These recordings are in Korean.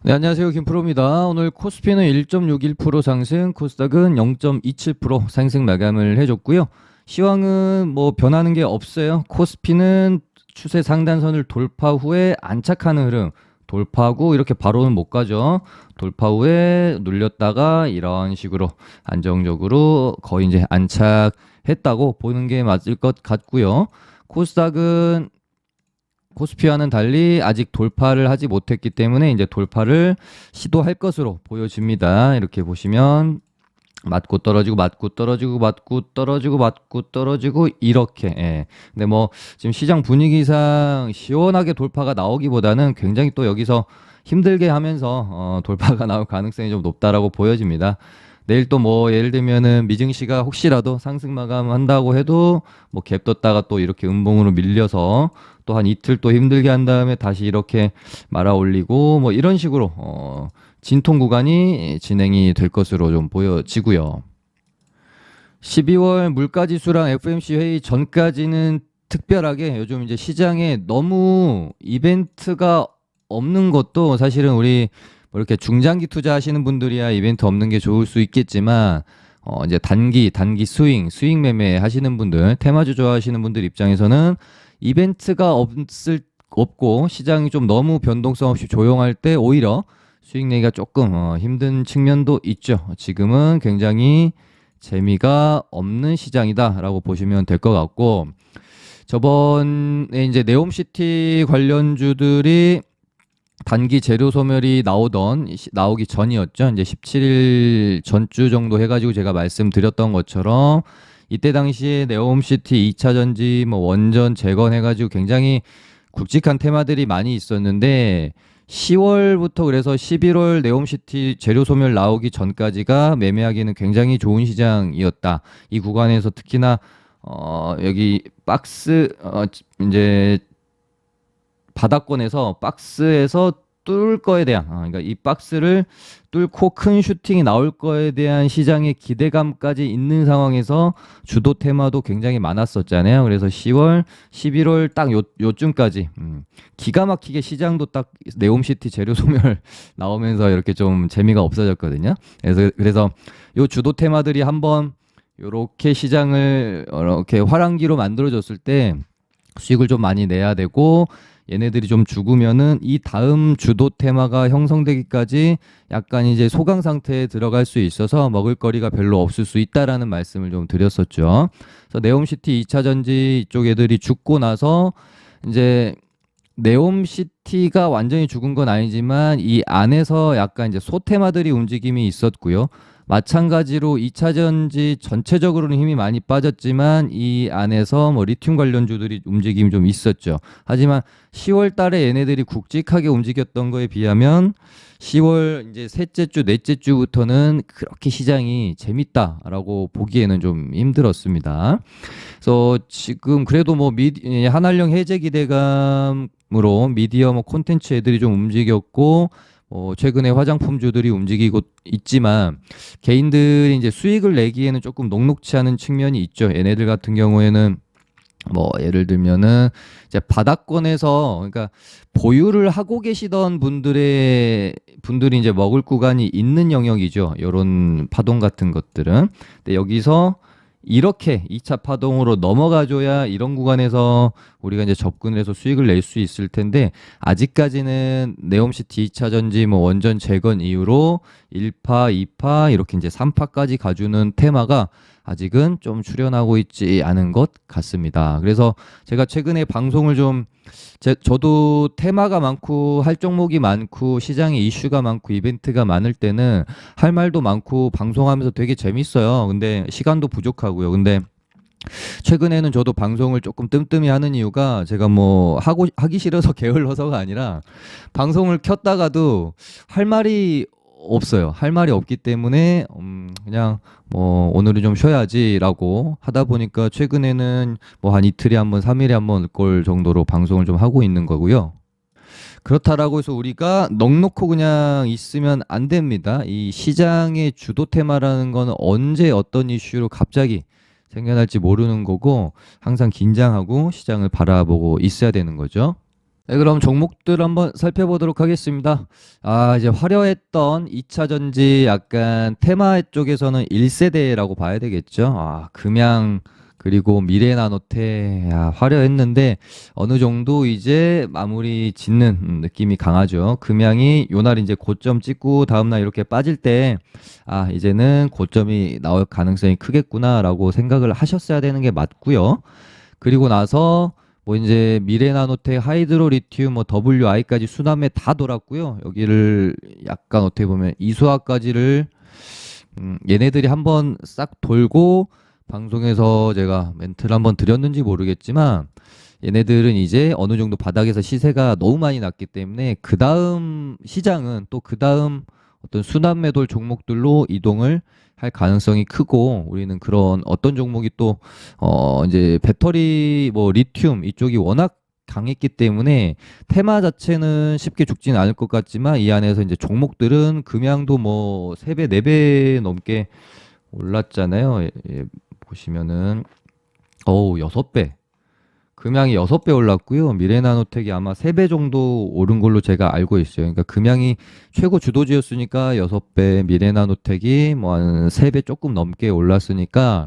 네, 안녕하세요. 김프로입니다. 오늘 코스피는 1.61% 상승, 코스닥은 0.27% 상승 마감을 해줬고요. 시황은 뭐 변하는 게 없어요. 코스피는 추세 상단선을 돌파 후에 안착하는 흐름, 돌파하고 이렇게 바로는 못 가죠. 돌파 후에 눌렸다가 이런 식으로 안정적으로 거의 이제 안착했다고 보는 게 맞을 것 같고요. 코스닥은 코스피와는 달리 아직 돌파를 하지 못했기 때문에 이제 돌파를 시도할 것으로 보여집니다. 이렇게 보시면 맞고 떨어지고 맞고 떨어지고 맞고 떨어지고 맞고 떨어지고 이렇게. 예. 근데 뭐 지금 시장 분위기상 시원하게 돌파가 나오기보다는 굉장히 또 여기서 힘들게 하면서 돌파가 나올 가능성이 좀 높다라고 보여집니다. 내일 또 뭐 예를 들면은 미증시가 혹시라도 상승 마감한다고 해도 뭐 갭 떴다가 또 이렇게 음봉으로 밀려서 또 한 이틀 또 힘들게 한 다음에 다시 이렇게 말아 올리고 뭐 이런 식으로 진통 구간이 진행이 될 것으로 좀 보여지고요. 12월 물가지수랑 FOMC 회의 전까지는 특별하게 요즘 이제 시장에 너무 이벤트가 없는 것도 사실은 우리 뭐 이렇게 중장기 투자하시는 분들이야 이벤트 없는 게 좋을 수 있겠지만 이제 단기 스윙 매매 하시는 분들, 테마주 좋아하시는 분들 입장에서는 이벤트가 없고 시장이 좀 너무 변동성 없이 조용할 때 오히려 수익 내기가 조금 힘든 측면도 있죠. 지금은 굉장히 재미가 없는 시장이다라고 보시면 될 것 같고 저번에 이제 네옴시티 관련주들이 단기 재료 소멸이 나오기 전이었죠. 이제 17일 전주 정도 해가지고 제가 말씀드렸던 것처럼 이때 당시에 네옴시티 2차 전지 뭐 원전 재건해가지고 굉장히 굵직한 테마들이 많이 있었는데 10월부터 그래서 11월 네옴시티 재료 소멸 나오기 전까지가 매매하기는 굉장히 좋은 시장이었다. 이 구간에서 특히나 여기 박스 이제 바닥권에서 박스에서 뚫을 거에 대한 그러니까 이 박스를 뚫고 큰 슈팅이 나올 거에 대한 시장의 기대감까지 있는 상황에서 주도 테마도 굉장히 많았었잖아요. 그래서 10월, 11월 딱 요쯤까지 기가 막히게 시장도 딱 네옴시티 재료 소멸 나오면서 이렇게 좀 재미가 없어졌거든요. 그래서 요 주도 테마들이 한번 요렇게 시장을 이렇게 화랑기로 만들어줬을 때 수익을 좀 많이 내야 되고 얘네들이 좀 죽으면은 이 다음 주도 테마가 형성되기까지 약간 이제 소강 상태에 들어갈 수 있어서 먹을거리가 별로 없을 수 있다라는 말씀을 좀 드렸었죠. 그래서 네옴시티 2차 전지 이쪽 애들이 죽고 나서 이제 네옴시티가 완전히 죽은 건 아니지만 이 안에서 약간 이제 소테마들이 움직임이 있었고요. 마찬가지로 2차 전지 전체적으로는 힘이 많이 빠졌지만 이 안에서 뭐 리튬 관련주들이 움직임이 좀 있었죠. 하지만 10월 달에 얘네들이 굵직하게 움직였던 거에 비하면 10월 이제 셋째 주, 넷째 주부터는 그렇게 시장이 재밌다라고 보기에는 좀 힘들었습니다. 그래서 지금 그래도 뭐 한알령 해제 기대감으로 미디어 뭐 콘텐츠 애들이 좀 움직였고 최근에 화장품주들이 움직이고 있지만 개인들이 이제 수익을 내기에는 조금 녹록치 않은 측면이 있죠. 얘네들 같은 경우에는 뭐 예를 들면은 이제 바닥권에서 그러니까 보유를 하고 계시던 분들이 이제 먹을 구간이 있는 영역이죠. 요런 파동 같은 것들은. 근데 여기서 이렇게 2차 파동으로 넘어가줘야 이런 구간에서 우리가 이제 접근을 해서 수익을 낼 수 있을 텐데 아직까지는 네옴시티 2차 전지 뭐 원전 재건 이후로 1파, 2파 이렇게 이제 3파까지 가주는 테마가 아직은 좀 출현하고 있지 않은 것 같습니다. 그래서 제가 최근에 방송을 좀 저도 테마가 많고 할 종목이 많고 시장에 이슈가 많고 이벤트가 많을 때는 할 말도 많고 방송하면서 되게 재밌어요. 근데 시간도 부족하고요. 근데 최근에는 저도 방송을 조금 뜸뜸이 하는 이유가 제가 뭐 하기 싫어서 게을러서가 아니라 방송을 켰다가도 할 말이 없어요. 할 말이 없기 때문에 그냥 뭐 오늘은 좀 쉬어야지라고 하다 보니까 최근에는 뭐 한 이틀에 한 번, 3일에 한 번 꼴 정도로 방송을 좀 하고 있는 거고요. 그렇다라고 해서 우리가 넋놓고 그냥 있으면 안 됩니다. 이 시장의 주도 테마라는 거는 언제 어떤 이슈로 갑자기 생겨날지 모르는 거고 항상 긴장하고 시장을 바라보고 있어야 되는 거죠. 네, 그럼 종목들 한번 살펴보도록 하겠습니다. 이제 화려했던 2차 전지 약간 테마 쪽에서는 1세대라고 봐야 되겠죠. 금양 그리고 미래나노테 화려했는데 어느 정도 이제 마무리 짓는 느낌이 강하죠. 금양이 요날 이제 고점 찍고 다음날 이렇게 빠질 때 이제는 고점이 나올 가능성이 크겠구나라고 생각을 하셨어야 되는 게 맞고요. 그리고 나서 뭐 이제 미래나노텍, 하이드로리튬, 뭐 WI까지 순환매 다 돌았고요. 여기를 약간 어떻게 보면 이수화까지를 얘네들이 한번 싹 돌고 방송에서 제가 멘트를 한번 드렸는지 모르겠지만 얘네들은 이제 어느 정도 바닥에서 시세가 너무 많이 났기 때문에 그 다음 시장은 또 그 다음 어떤 순환매돌 종목들로 이동을 할 가능성이 크고 우리는 그런 어떤 종목이 또 이제 배터리 뭐 리튬 이쪽이 워낙 강했기 때문에 테마 자체는 쉽게 죽지는 않을 것 같지만 이 안에서 이제 종목들은 금양도 뭐 3배, 4배 넘게 올랐잖아요. 보시면은 6배. 금양이 6배 올랐고요. 미래나노텍이 아마 3배 정도 오른 걸로 제가 알고 있어요. 그러니까 금양이 최고 주도주였으니까 6배, 미래나노텍이 뭐 한 3배 조금 넘게 올랐으니까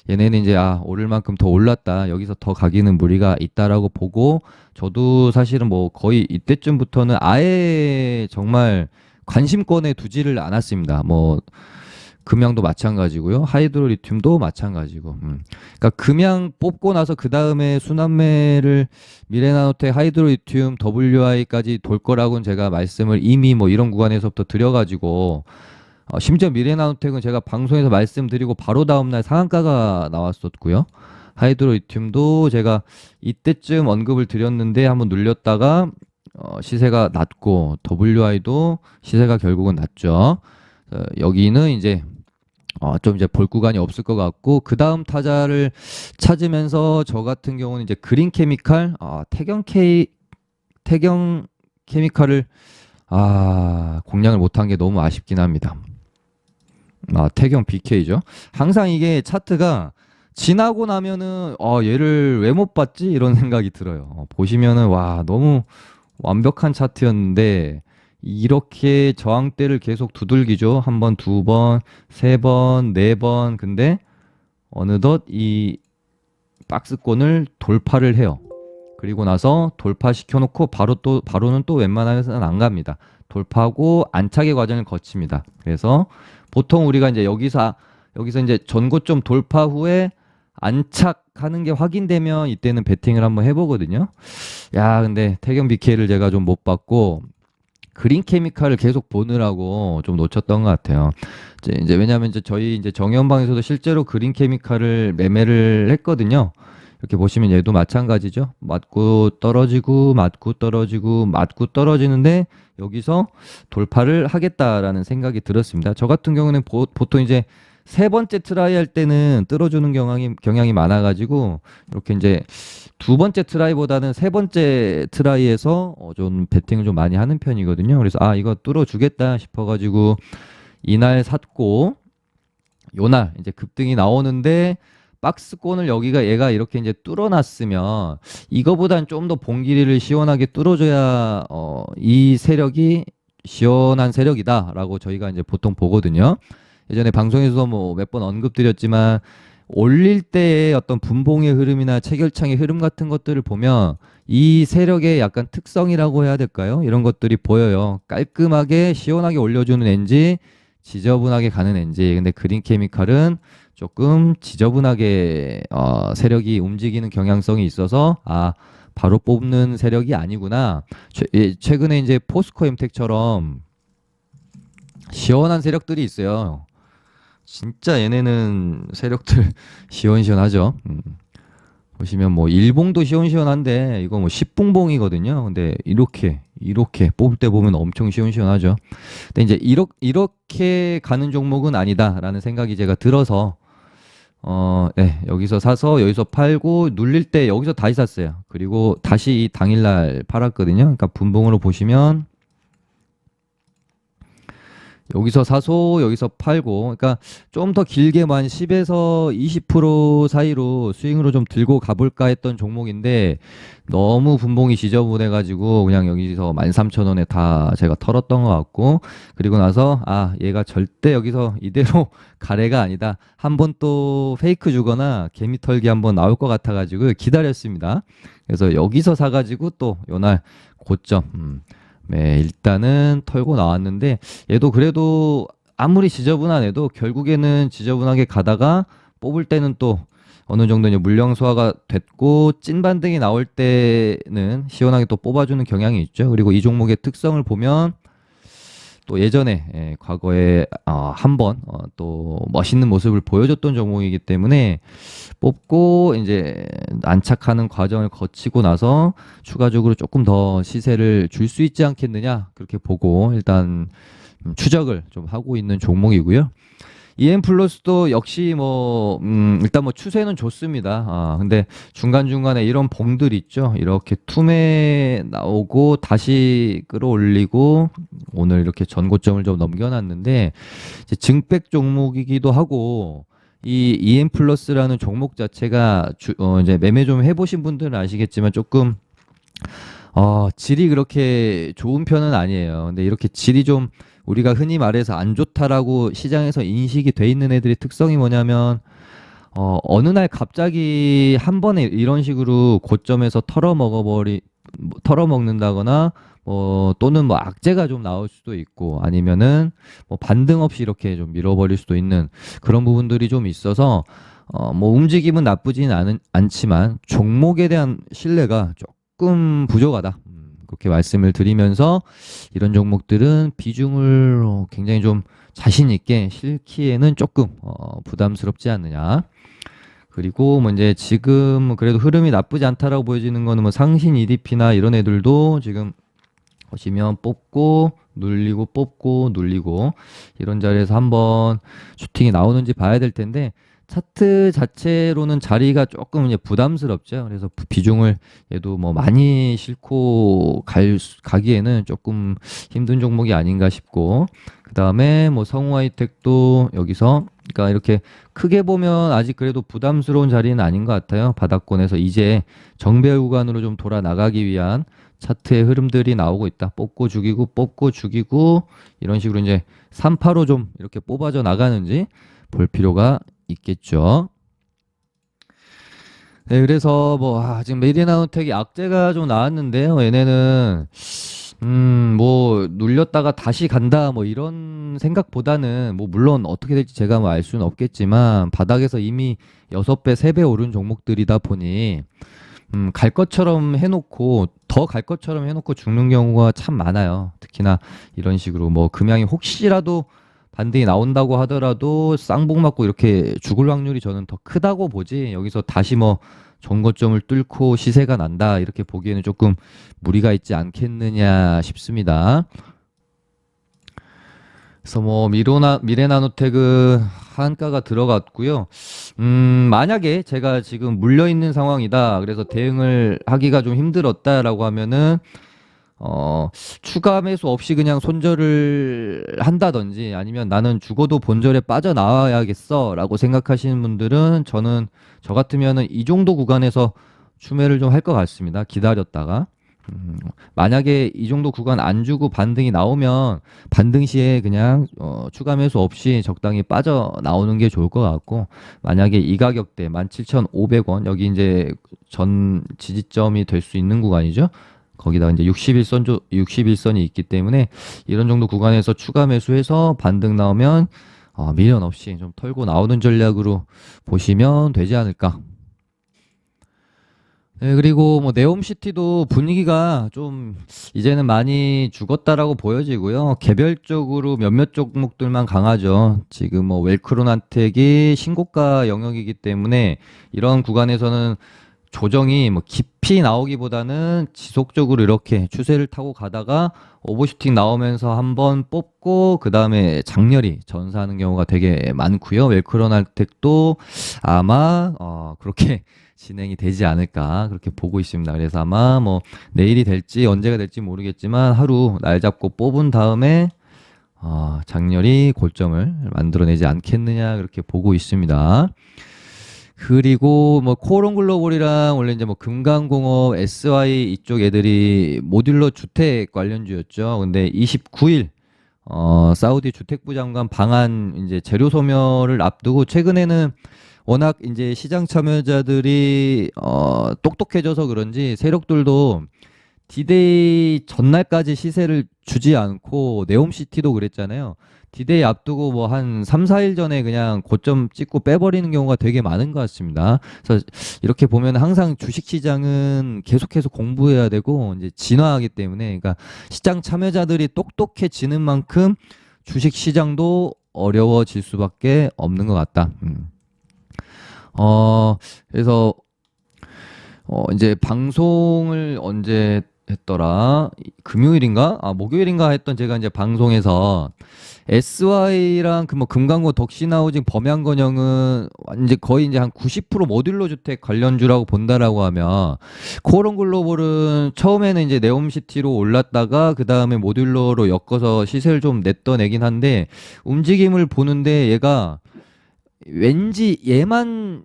얘네는 이제 오를 만큼 더 올랐다. 여기서 더 가기는 무리가 있다라고 보고 저도 사실은 뭐 거의 이때쯤부터는 아예 정말 관심권에 두지를 않았습니다. 뭐 금양도 마찬가지고요. 하이드로리튬도 마찬가지고. 그러니까 금양 뽑고 나서 그 다음에 순환매를 미래나노텍, 하이드로리튬, WI까지 돌 거라고는 제가 말씀을 이미 뭐 이런 구간에서부터 드려가지고 심지어 미래나노텍은 제가 방송에서 말씀드리고 바로 다음날 상한가가 나왔었고요. 하이드로리튬도 제가 이때쯤 언급을 드렸는데 한번 눌렸다가 시세가 낮고 WI도 시세가 결국은 낮죠. 여기는 이제 좀 이제 볼 구간이 없을 것 같고 그 다음 타자를 찾으면서 저 같은 경우는 이제 그린 케미칼, 태경 케미칼을 공략을 못한 게 너무 아쉽긴 합니다. 태경 BK죠. 항상 이게 차트가 지나고 나면은 얘를 왜 못 봤지 이런 생각이 들어요. 보시면은 너무 완벽한 차트였는데 이렇게 저항대를 계속 두들기죠. 한 번, 두 번, 세 번, 네 번. 근데 어느덧 이 박스권을 돌파를 해요. 그리고 나서 돌파시켜 놓고 바로는 또 웬만하면서는 안 갑니다. 돌파하고 안착의 과정을 거칩니다. 그래서 보통 우리가 이제 여기서 이제 전고점 돌파 후에 안착하는 게 확인되면 이때는 베팅을 한번 해보거든요. 근데 태경 BK를 제가 좀 못 봤고 그린 케미칼을 계속 보느라고 좀 놓쳤던 것 같아요. 이제 왜냐하면 이제 저희 이제 정연방에서도 실제로 그린 케미칼을 매매를 했거든요. 이렇게 보시면 얘도 마찬가지죠. 맞고 떨어지고 맞고 떨어지고 맞고 떨어지는데 여기서 돌파를 하겠다라는 생각이 들었습니다. 저 같은 경우는 보통 이제 세 번째 트라이 할 때는 뚫어주는 경향이 많아가지고 이렇게 이제 두 번째 트라이보다는 세 번째 트라이에서 좀 베팅을 좀 많이 하는 편이거든요. 그래서 이거 뚫어주겠다 싶어가지고 이날 샀고 요날 이제 급등이 나오는데 박스권을 얘가 이렇게 이제 뚫어놨으면 이거보단 좀 더 봉기리를 시원하게 뚫어줘야 이 세력이 시원한 세력이다라고 저희가 이제 보통 보거든요. 예전에 방송에서 뭐 몇 번 언급드렸지만 올릴 때의 어떤 분봉의 흐름이나 체결창의 흐름 같은 것들을 보면 이 세력의 약간 특성이라고 해야 될까요? 이런 것들이 보여요. 깔끔하게 시원하게 올려주는 엔지, 지저분하게 가는 엔지. 근데 그린 케미칼은 조금 지저분하게 세력이 움직이는 경향성이 있어서 바로 뽑는 세력이 아니구나. 최근에 이제 포스코 엠텍처럼 시원한 세력들이 있어요. 진짜 얘네는 세력들 시원시원하죠. 보시면 뭐 일봉도 시원시원한데 이거 뭐 10봉봉이거든요. 근데 이렇게 뽑을 때 보면 엄청 시원시원하죠. 근데 이제 이렇게 가는 종목은 아니다라는 생각이 제가 들어서 여기서 사서 여기서 팔고 눌릴 때 여기서 다시 샀어요. 그리고 다시 이 당일날 팔았거든요. 그러니까 분봉으로 보시면 여기서 사서 여기서 팔고, 그러니까 좀 더 길게 뭐 한 10에서 20% 사이로 스윙으로 좀 들고 가볼까 했던 종목인데 너무 분봉이 지저분해가지고 그냥 여기서 13,000원에 다 제가 털었던 것 같고, 그리고 나서 아 얘가 절대 여기서 이대로 가래가 아니다, 한번 또 페이크 주거나 개미 털기 한번 나올 것 같아가지고 기다렸습니다. 그래서 여기서 사가지고 또 요날 고점, 네, 일단은 털고 나왔는데 얘도 그래도 아무리 지저분한 애도 결국에는 지저분하게 가다가 뽑을 때는 또 어느 정도 이제 물량 소화가 됐고 찐 반등이 나올 때는 시원하게 또 뽑아주는 경향이 있죠. 그리고 이 종목의 특성을 보면 또 예전에 과거에 한번 또 멋있는 모습을 보여줬던 종목이기 때문에 뽑고 이제 안착하는 과정을 거치고 나서 추가적으로 조금 더 시세를 줄 수 있지 않겠느냐 그렇게 보고 일단 추적을 좀 하고 있는 종목이고요. EM 플러스도 역시 뭐 일단 뭐 추세는 좋습니다. 근데 중간중간에 이런 봉들 있죠. 이렇게 툼에 나오고 다시 끌어올리고 오늘 이렇게 전고점을 좀 넘겨놨는데 이제 증백 종목이기도 하고 이 EM 플러스라는 종목 자체가 이제 매매 좀 해보신 분들은 아시겠지만 조금 질이 그렇게 좋은 편은 아니에요. 근데 이렇게 질이 좀 우리가 흔히 말해서 안 좋다라고 시장에서 인식이 돼 있는 애들의 특성이 뭐냐면 어느 날 갑자기 한 번에 이런 식으로 고점에서 털어먹는다거나 또는 뭐 악재가 좀 나올 수도 있고 아니면은 뭐 반등 없이 이렇게 좀 밀어버릴 수도 있는 그런 부분들이 좀 있어서 뭐 움직임은 나쁘진 않지만 종목에 대한 신뢰가 조금 부족하다. 그렇게 말씀을 드리면서 이런 종목들은 비중을 굉장히 좀 자신 있게 실기에는 조금 부담스럽지 않느냐. 그리고 뭐 이제 지금 그래도 흐름이 나쁘지 않다라고 보여지는 거는 뭐 상신 EDP나 이런 애들도 지금 보시면 뽑고 눌리고 뽑고 눌리고 이런 자리에서 한번 슈팅이 나오는지 봐야 될 텐데 차트 자체로는 자리가 조금 이제 부담스럽죠. 그래서 비중을 얘도 뭐 많이 싣고 가기에는 조금 힘든 종목이 아닌가 싶고, 그 다음에 뭐 성우하이텍도 여기서 그러니까 이렇게 크게 보면 아직 그래도 부담스러운 자리는 아닌 것 같아요. 바닥권에서 이제 정배 구간으로 좀 돌아 나가기 위한 차트의 흐름들이 나오고 있다. 뽑고 죽이고 이런 식으로 이제 3파로 좀 이렇게 뽑아져 나가는지 볼 필요가 있겠죠. 네, 그래서 뭐 지금 메디나우텍이 악재가 좀 나왔는데요. 얘네는 뭐 눌렸다가 다시 간다 뭐 이런 생각보다는 뭐 물론 어떻게 될지 제가 뭐 알 수는 없겠지만 바닥에서 이미 6배, 3배 오른 종목들이다 보니 갈 것처럼 해놓고 더 갈 것처럼 해놓고 죽는 경우가 참 많아요. 특히나 이런 식으로 뭐 금양이 혹시라도 반등이 나온다고 하더라도 쌍봉 맞고 이렇게 죽을 확률이 저는 더 크다고 보지 여기서 다시 뭐 전고점을 뚫고 시세가 난다 이렇게 보기에는 조금 무리가 있지 않겠느냐 싶습니다. 그래서 뭐 미래나노텍은 한가가 들어갔고요. 만약에 제가 지금 물려 있는 상황이다. 그래서 대응을 하기가 좀 힘들었다라고 하면은 추가 매수 없이 그냥 손절을 한다든지 아니면 나는 죽어도 본절에 빠져나와야겠어 라고 생각하시는 분들은 저 같으면은 이 정도 구간에서 추매를 좀 할 것 같습니다. 기다렸다가. 만약에 이 정도 구간 안 주고 반등이 나오면 반등 시에 그냥 추가 매수 없이 적당히 빠져나오는 게 좋을 것 같고, 만약에 이 가격대 17,500원 여기 이제 전 지지점이 될 수 있는 구간이죠. 거기다가 이제 61선이 있기 때문에 이런 정도 구간에서 추가 매수해서 반등 나오면 미련 없이 좀 털고 나오는 전략으로 보시면 되지 않을까. 네, 그리고 뭐 네옴시티도 분위기가 좀 이제는 많이 죽었다라고 보여지고요. 개별적으로 몇몇 종목들만 강하죠. 지금 뭐 웰크론한텍이 신고가 영역이기 때문에 이런 구간에서는 조정이 뭐 깊이 나오기보다는 지속적으로 이렇게 추세를 타고 가다가 오버슈팅 나오면서 한번 뽑고 그 다음에 장렬히 전사하는 경우가 되게 많고요. 웰크론할텍도 아마 그렇게 진행이 되지 않을까 그렇게 보고 있습니다. 그래서 아마 뭐 내일이 될지 언제가 될지 모르겠지만 하루 날 잡고 뽑은 다음에 장렬히 고점을 만들어내지 않겠느냐 그렇게 보고 있습니다. 그리고 뭐 코오롱 글로벌이랑 원래 이제 뭐 금강공업, SY 이쪽 애들이 모듈러 주택 관련주였죠. 근데 29일 사우디 주택부 장관 방한 이제 재료 소멸을 앞두고 최근에는 워낙 이제 시장 참여자들이 똑똑해져서 그런지 세력들도 디데이 전날까지 시세를 주지 않고 네옴시티도 그랬잖아요. 디데이 앞두고 뭐 한 3, 4일 전에 그냥 고점 찍고 빼버리는 경우가 되게 많은 것 같습니다. 그래서 이렇게 보면 항상 주식시장은 계속해서 공부해야 되고 이제 진화하기 때문에 그러니까 시장 참여자들이 똑똑해지는 만큼 주식시장도 어려워질 수밖에 없는 것 같다. 그래서 이제 방송을 언제 했더라? 금요일인가? 목요일인가 했던 제가 이제 방송에서 SY랑 그 뭐 금강고 덕신하우징 범양건영은 이제 거의 이제 한 90% 모듈러 주택 관련주라고 본다라고 하면 코오롱 글로벌은 처음에는 이제 네옴시티로 올랐다가 그 다음에 모듈러로 엮어서 시세를 좀 냈던 애긴 한데 움직임을 보는데 얘가 왠지 얘만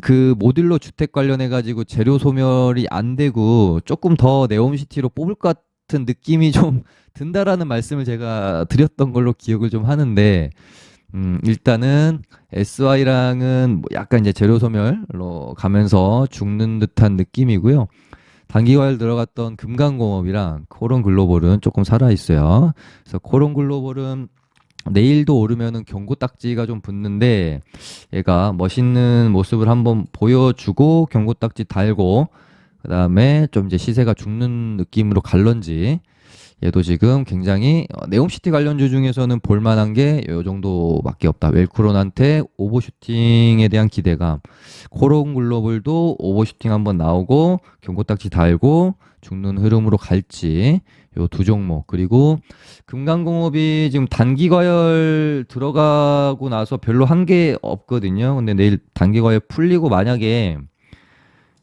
그 모듈러 주택 관련해 가지고 재료 소멸이 안 되고 조금 더 네옴시티로 뽑을 것 같은 느낌이 좀 든다라는 말씀을 제가 드렸던 걸로 기억을 좀 하는데 일단은 SY랑은 뭐 약간 이제 재료 소멸로 가면서 죽는 듯한 느낌이고요. 단기 과열 들어갔던 금강공업이랑 코오롱 글로벌은 조금 살아 있어요. 그래서 코오롱 글로벌은 내일도 오르면은 경고 딱지가 좀 붙는데 얘가 멋있는 모습을 한번 보여주고 경고 딱지 달고 그다음에 좀 이제 시세가 죽는 느낌으로 갈런지 얘도 지금 굉장히 네옴시티 관련주 중에서는 볼만한 게 요 정도밖에 없다. 웰크론한테 오버슈팅에 대한 기대감. 코오롱 글로벌도 오버슈팅 한번 나오고 경고 딱지 달고 죽는 흐름으로 갈지 요 두 종목. 그리고 금강공업이 지금 단기 과열 들어가고 나서 별로 한 게 없거든요. 근데 내일 단기 과열 풀리고 만약에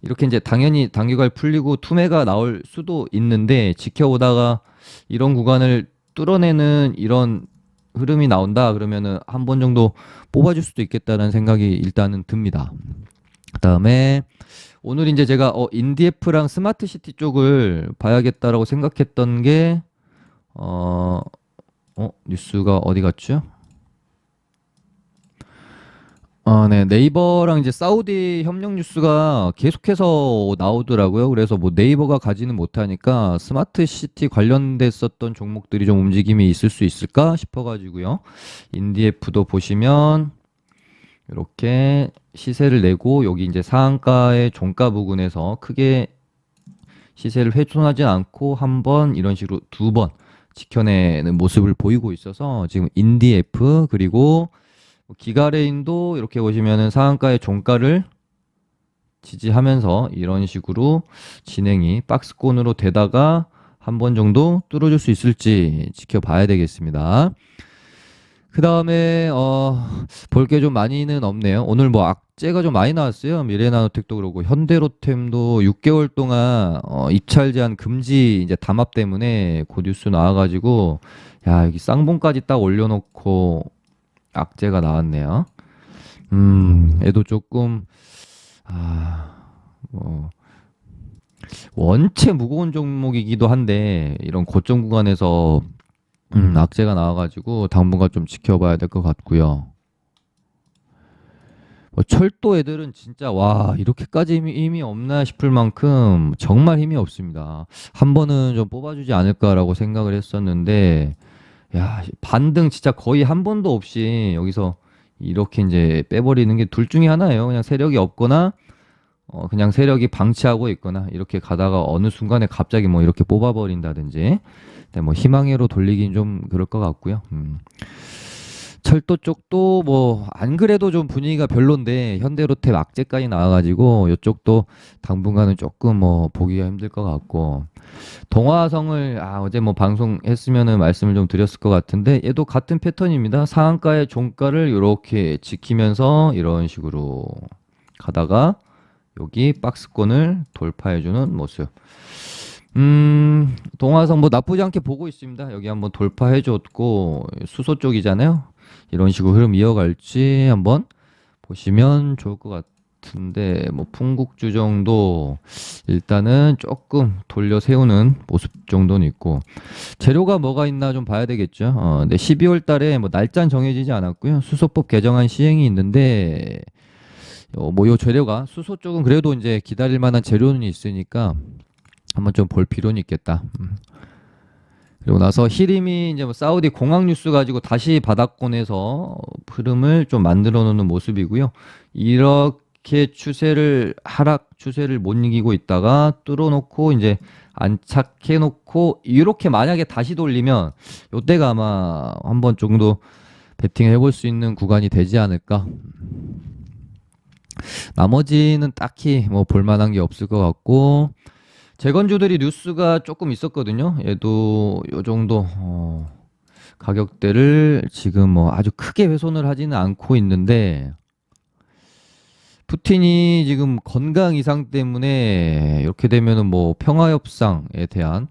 이렇게 이제 당연히 단기 과열 풀리고 투매가 나올 수도 있는데 지켜보다가 이런 구간을 뚫어내는 이런 흐름이 나온다 그러면은 한 번 정도 뽑아줄 수도 있겠다는 생각이 일단은 듭니다. 그다음에 오늘 이제 제가 인디에프랑 스마트시티 쪽을 봐야겠다라고 생각했던 게 뉴스가 어디 갔죠? 네. 네이버랑 이제 사우디 협력 뉴스가 계속해서 나오더라고요. 그래서 뭐 네이버가 가지는 못하니까 스마트시티 관련됐었던 종목들이 좀 움직임이 있을 수 있을까 싶어가지고요. 인디에프도 보시면 이렇게 시세를 내고 여기 이제 상한가의 종가 부근에서 크게 시세를 훼손하지 않고 한 번 이런 식으로 두 번 지켜내는 모습을 보이고 있어서 지금 인디에프 그리고 기가레인도 이렇게 보시면은 상한가의 종가를 지지하면서 이런 식으로 진행이 박스권으로 되다가 한 번 정도 뚫어줄 수 있을지 지켜봐야 되겠습니다. 그 다음에 볼 게 좀 많이는 없네요. 오늘 뭐 악재가 좀 많이 나왔어요. 미래나노텍도 그러고 현대로템도 6개월 동안 입찰 제한 금지 이제 담합 때문에 그 뉴스 나와가지고 야 여기 쌍봉까지 딱 올려놓고 악재가 나왔네요. 얘도 조금 뭐 원체 무거운 종목이기도 한데 이런 고점 구간에서 악재가 나와가지고 당분간 좀 지켜봐야 될 것 같고요. 뭐 철도 애들은 진짜 와 이렇게까지 힘이 없나 싶을 만큼 정말 힘이 없습니다. 한 번은 좀 뽑아주지 않을까라고 생각을 했었는데 야 반등 진짜 거의 한 번도 없이 여기서 이렇게 이제 빼버리는 게 둘 중에 하나예요. 그냥 세력이 없거나 그냥 세력이 방치하고 있거나 이렇게 가다가 어느 순간에 갑자기 뭐 이렇게 뽑아버린다든지 뭐 희망회로 돌리긴 좀 그럴 것 같고요. 철도 쪽도 뭐 안 그래도 좀 분위기가 별론데 현대로템 악재까지 나와가지고 이쪽도 당분간은 조금 뭐 보기가 힘들 것 같고 동화성을 어제 뭐 방송했으면은 말씀을 좀 드렸을 것 같은데 얘도 같은 패턴입니다. 상한가의 종가를 이렇게 지키면서 이런 식으로 가다가 여기 박스권을 돌파해주는 모습. 동화성 뭐 나쁘지 않게 보고 있습니다. 여기 한번 돌파해줬고 수소 쪽이잖아요. 이런 식으로 흐름 이어갈지 한번 보시면 좋을 것 같은데 뭐 풍국주 정도 일단은 조금 돌려 세우는 모습 정도는 있고 재료가 뭐가 있나 좀 봐야 되겠죠. 근데 12월 달에 뭐 날짜는 정해지지 않았고요. 수소법 개정안 시행이 있는데 뭐 요 재료가 수소 쪽은 그래도 이제 기다릴 만한 재료는 있으니까 한번 좀 볼 필요는 있겠다. 그리고 나서 히림이 이제 뭐 사우디 공항 뉴스 가지고 다시 바닥권에서 흐름을 좀 만들어 놓는 모습이고요. 이렇게 추세를 하락 추세를 못 이기고 있다가 뚫어놓고 이제 안착해 놓고 이렇게 만약에 다시 돌리면 요때가 아마 한 번 정도 베팅을 해볼 수 있는 구간이 되지 않을까. 나머지는 딱히 뭐 볼만한 게 없을 것 같고 재건주들이 뉴스가 조금 있었거든요. 얘도 요 정도 가격대를 지금 뭐 아주 크게 훼손을 하지는 않고 있는데 푸틴이 지금 건강 이상 때문에 이렇게 되면은 뭐 평화 협상에 대한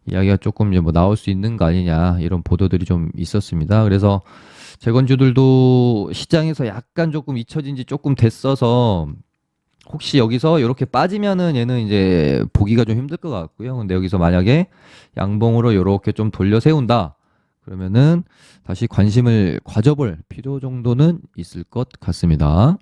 이야기가 조금 이제 뭐 나올 수 있는 거 아니냐 이런 보도들이 좀 있었습니다. 그래서 재건주들도 시장에서 약간 조금 잊혀진 지 조금 됐어서 혹시 여기서 이렇게 빠지면은 얘는 이제 보기가 좀 힘들 것 같고요. 근데 여기서 만약에 양봉으로 이렇게 좀 돌려 세운다. 그러면은 다시 관심을 가져볼 필요 정도는 있을 것 같습니다.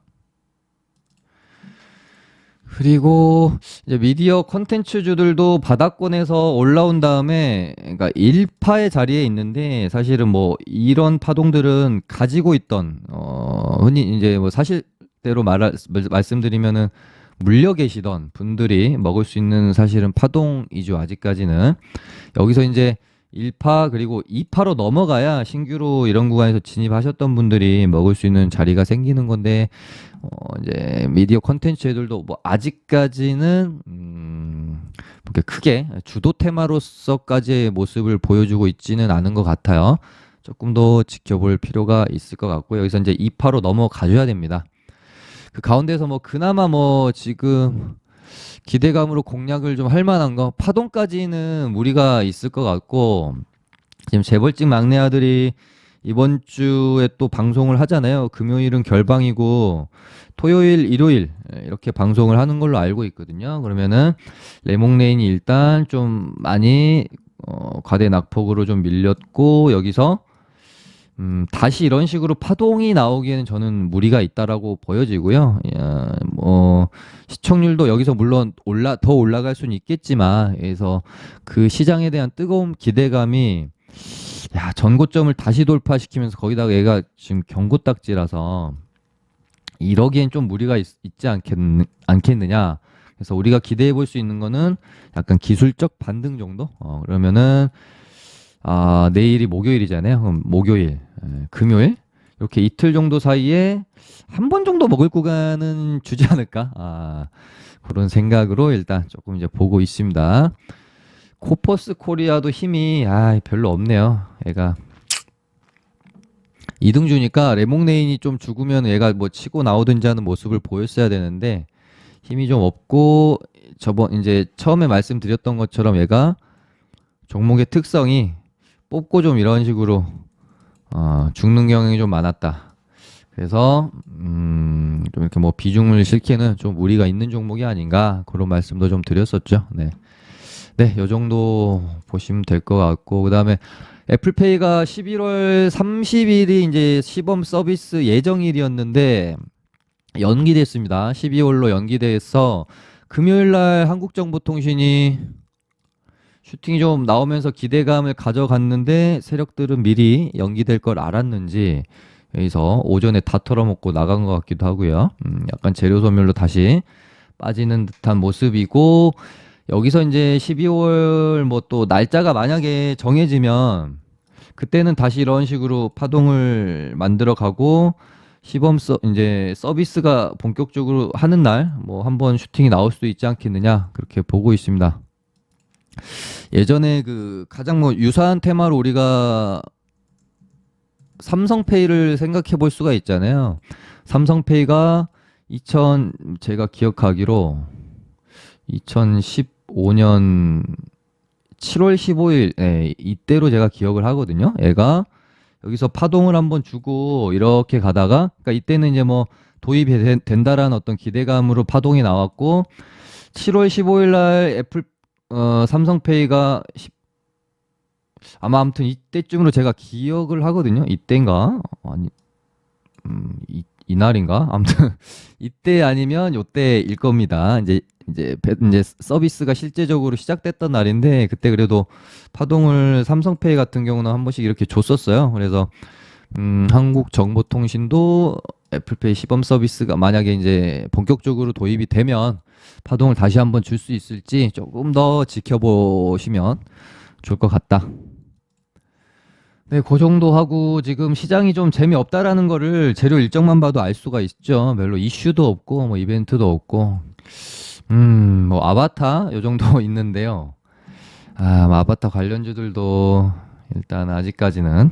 그리고 이제 미디어 콘텐츠주들도 바닥권에서 올라온 다음에 그러니까 일파의 자리에 있는데 사실은 뭐 이런 파동들은 가지고 있던 흔히 이제 뭐 사실대로 말씀드리면은 물려 계시던 분들이 먹을 수 있는 사실은 파동이죠. 아직까지는 여기서 이제 1파 그리고 2파로 넘어가야 신규로 이런 구간에서 진입하셨던 분들이 먹을 수 있는 자리가 생기는 건데 이제 미디어 컨텐츠 애들도 뭐 아직까지는 그렇게 크게 주도 테마로서까지의 모습을 보여주고 있지는 않은 것 같아요. 조금 더 지켜볼 필요가 있을 것 같고 여기서 이제 2파로 넘어가줘야 됩니다. 그 가운데서 뭐 그나마 뭐 지금 기대감으로 공략을 좀 할 만한 거 파동까지는 무리가 있을 것 같고 지금 재벌집 막내 아들이 이번 주에 또 방송을 하잖아요. 금요일은 결방이고 토요일, 일요일 이렇게 방송을 하는 걸로 알고 있거든요. 그러면은 레몽레인이 일단 좀 많이 과대 낙폭으로 좀 밀렸고 여기서 다시 이런 식으로 파동이 나오기에는 저는 무리가 있다라고 보여지고요. 뭐 시청률도 여기서 물론 더 올라갈 수는 있겠지만, 그래서 그 시장에 대한 뜨거운 기대감이 전고점을 다시 돌파시키면서 거기다가 얘가 지금 경고딱지라서 이러기엔 좀 무리가 있지 않겠느냐. 그래서 우리가 기대해 볼 수 있는 거는 약간 기술적 반등 정도? 그러면은 내일이 목요일이잖아요. 그럼 목요일, 금요일 이렇게 이틀 정도 사이에 한 번 정도 먹을 구간은 주지 않을까? 그런 생각으로 일단 조금 이제 보고 있습니다. 코퍼스 코리아도 힘이 별로 없네요. 얘가 2등 주니까 레몽레인이 좀 죽으면 얘가 뭐 치고 나오든지 하는 모습을 보였어야 되는데 힘이 좀 없고 저번 이제 처음에 말씀드렸던 것처럼 얘가 종목의 특성이 뽑고 좀 이런 식으로 죽는 경향이 좀 많았다. 그래서 좀 이렇게 뭐 비중을 실기에는 좀 무리가 있는 종목이 아닌가 그런 말씀도 좀 드렸었죠. 네, 요 정도 보시면 될 것 같고 그다음에 애플페이가 11월 30일이 이제 시범 서비스 예정일이었는데 연기됐습니다. 12월로 연기돼서 금요일 날 한국정보통신이 슈팅이 좀 나오면서 기대감을 가져갔는데 세력들은 미리 연기될 걸 알았는지 여기서 오전에 다 털어먹고 나간 것 같기도 하고요. 약간 재료 소멸로 다시 빠지는 듯한 모습이고 여기서 이제 12월 뭐 또 날짜가 만약에 정해지면 그때는 다시 이런 식으로 파동을 만들어 가고 이제 서비스가 본격적으로 하는 날 뭐 한번 슈팅이 나올 수도 있지 않겠느냐 그렇게 보고 있습니다. 예전에 그 가장 뭐 유사한 테마로 우리가 삼성페이를 생각해 볼 수가 있잖아요. 삼성페이가 제가 기억하기로 2015년 7월 15일, 예, 이때로 제가 기억을 하거든요. 얘가 여기서 파동을 한번 주고 이렇게 가다가, 그러니까 이때는 이제 뭐 도입이 된다라는 어떤 기대감으로 파동이 나왔고, 7월 15일 날 삼성페이가 아마 아무튼 이때쯤으로 제가 기억을 하거든요. 이때인가? 아니, 이날인가? 아무튼 이때 아니면 요때일 겁니다. 이제 서비스가 실제적으로 시작됐던 날인데 그때 그래도 파동을 삼성페이 같은 경우는 한 번씩 이렇게 줬었어요. 그래서 한국정보통신도 애플페이 시범 서비스가 만약에 이제 본격적으로 도입이 되면 파동을 다시 한번 줄 수 있을지 조금 더 지켜보시면 좋을 것 같다. 네, 그 정도 하고 지금 시장이 좀 재미없다라는 거를 재료 일정만 봐도 알 수가 있죠. 별로 이슈도 없고 뭐 이벤트도 없고. 뭐 아바타 요 정도 있는데요. 뭐 아바타 관련주들도 일단 아직까지는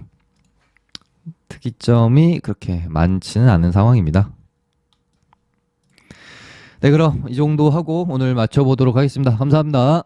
특이점이 그렇게 많지는 않은 상황입니다. 네, 그럼 이 정도 하고 오늘 마쳐보도록 하겠습니다. 감사합니다.